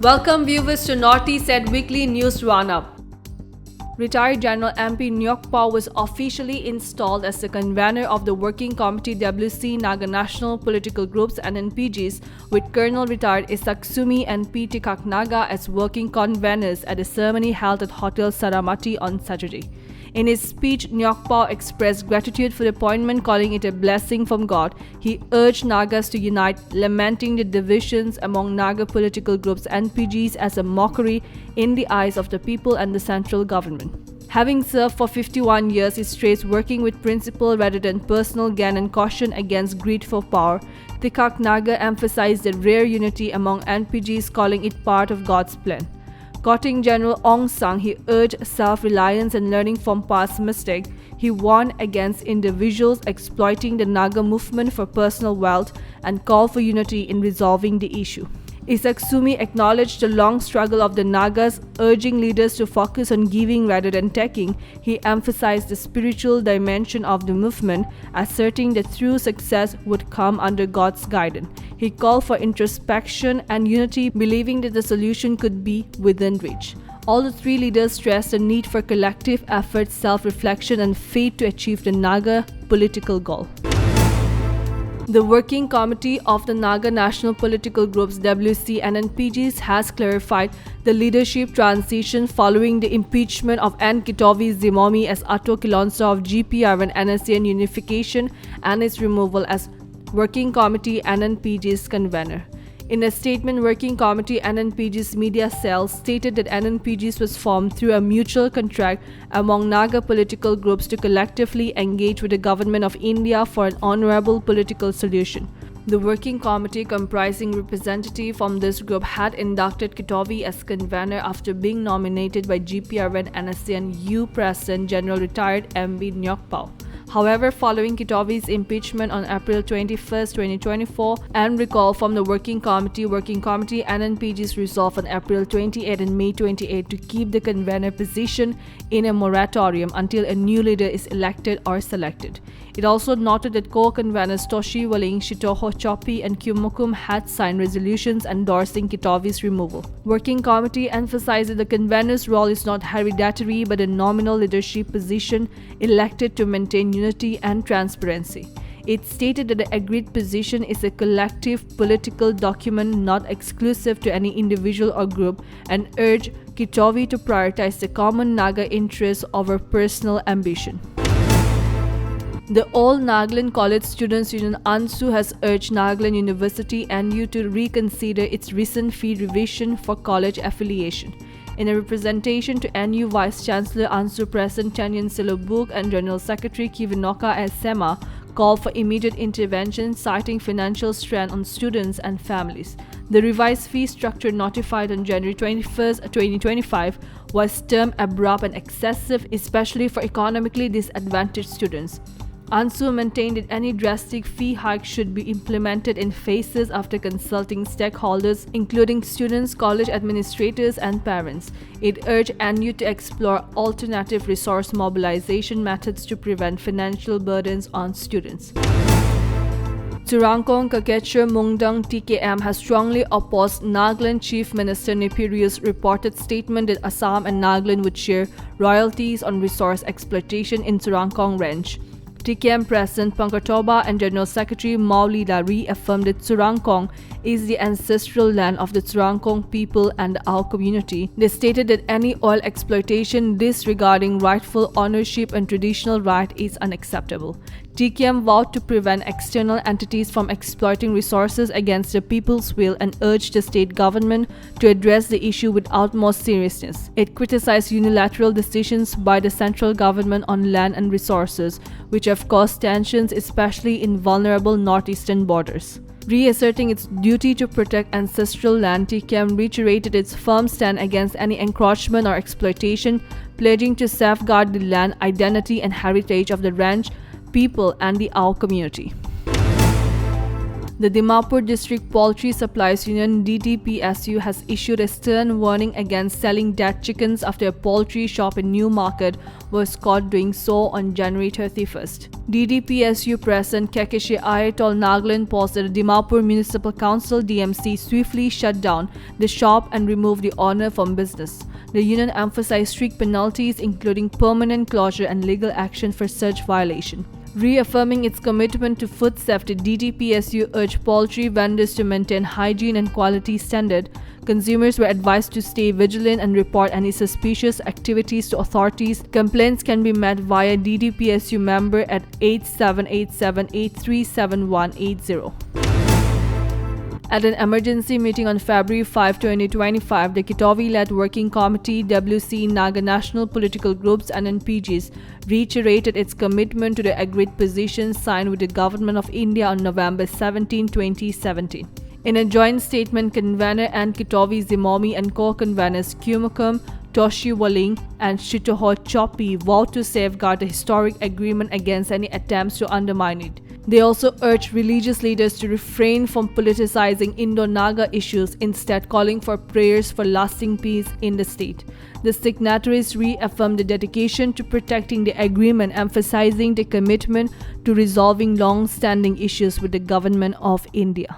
Welcome viewers to Northeast Ed Weekly News Roundup. Retired General MP Nyokpa was officially installed as the convener of the Working Committee WC Naga National Political Groups and NPGs, with Colonel Retired Isaksumi and P. Tikak Naga as working conveners at a ceremony held at Hotel Saramati on Saturday. In his speech, Nyokpa expressed gratitude for the appointment, calling it a blessing from God. He urged Nagas to unite, lamenting the divisions among Naga political groups and NPGs as a mockery in the eyes of the people and the central government. Having served for 51 years, he stressed working with principle rather than personal gain and caution against greed for power. Tikak Naga emphasized the rare unity among NPGs, calling it part of God's plan. Quoting General Aung San, he urged self-reliance and learning from past mistakes. He warned against individuals exploiting the Naga movement for personal wealth and called for unity in resolving the issue. Isaksumi acknowledged the long struggle of the Nagas, urging leaders to focus on giving rather than taking. He emphasized the spiritual dimension of the movement, asserting that true success would come under God's guidance. He called for introspection and unity, believing that the solution could be within reach. All the three leaders stressed the need for collective effort, self-reflection, and faith to achieve the Naga political goal. The Working Committee of the Naga National Political Groups WC and NPGs has clarified the leadership transition following the impeachment of N. Kitovi Zimomi as Ato Kilonso of GPR and NSCN unification and its removal as Working Committee and NPGs convener. In a statement, Working Committee and NPGs media cell stated that NNPGs was formed through a mutual contract among Naga political groups to collectively engage with the Government of India for an honorable political solution. The Working Committee, comprising representatives from this group, had inducted Kitovi as convener after being nominated by GPR and NSCN President General Retired MB Nyokpa. However, following Kitovi's impeachment on April 21, 2024, and recall from the Working Committee and NPGs resolved on April 28 and May 28 to keep the convener position in a moratorium until a new leader is elected or selected. It also noted that co-conveners Toshi Waling, Shitoho Chopi, and Kumukum had signed resolutions endorsing Kitovi's removal. Working Committee emphasized that the convener's role is not hereditary but a nominal leadership position elected to maintain unity and transparency. It stated that the agreed position is a collective political document not exclusive to any individual or group, and urged Kitovi to prioritize the common Naga interests over personal ambition. The All Nagaland College Students Union ANSU has urged Nagaland University NU to reconsider its recent fee revision for college affiliation. In a representation to NU Vice Chancellor ANSU President Chanyan Silobuk and General Secretary Kivinoka S. Sema called for immediate intervention, citing financial strain on students and families. The revised fee structure notified on January 21, 2025 was termed abrupt and excessive, especially for economically disadvantaged students. ANSU maintained that any drastic fee hike should be implemented in phases after consulting stakeholders, including students, college administrators, and parents. It urged NU to explore alternative resource mobilization methods to prevent financial burdens on students. Tsurangkong Kakechur Mungdang TKM has strongly opposed Nagaland Chief Minister Nepiriu's reported statement that Assam and Nagaland would share royalties on resource exploitation in Tsurangkong Range. TKM President Pankatoba and General Secretary Mauli Lari affirmed that Tsurangkong is the ancestral land of the Tsurangkong people and our community. They stated that any oil exploitation disregarding rightful ownership and traditional right is unacceptable. TKM vowed to prevent external entities from exploiting resources against the people's will and urged the state government to address the issue with utmost seriousness. It criticized unilateral decisions by the central government on land and resources, which have caused tensions, especially in vulnerable northeastern borders. Reasserting its duty to protect ancestral land, TKM reiterated its firm stand against any encroachment or exploitation, pledging to safeguard the land, identity, and heritage of the ranch people and the Ao community. The Dimapur District Poultry Suppliers Union (DDPSU) has issued a stern warning against selling dead chickens after a poultry shop in Newmarket was caught doing so on January 31st. DDPSU President Kekeshe Ayatol Nagaland posted the Dimapur Municipal Council (DMC) swiftly shut down the shop and removed the owner from business. The union emphasized strict penalties, including permanent closure and legal action for such violation. Reaffirming its commitment to food safety, DDPSU urged poultry vendors to maintain hygiene and quality standard. Consumers were advised to stay vigilant and report any suspicious activities to authorities. Complaints can be made via DDPSU member at 8787837180. At an emergency meeting on February 5, 2025, the Kitovi-led Working Committee, WC, Naga National Political Groups and NPGs reiterated its commitment to the agreed position signed with the Government of India on November 17, 2017. In a joint statement, convener and Kitovi Zimomi and co-conveners Kumukum, Toshi Waling and Shitoho Chopi vowed to safeguard the historic agreement against any attempts to undermine it. They also urged religious leaders to refrain from politicizing Indo-Naga issues, instead calling for prayers for lasting peace in the state. The signatories reaffirmed the dedication to protecting the agreement, emphasizing the commitment to resolving long-standing issues with the Government of India.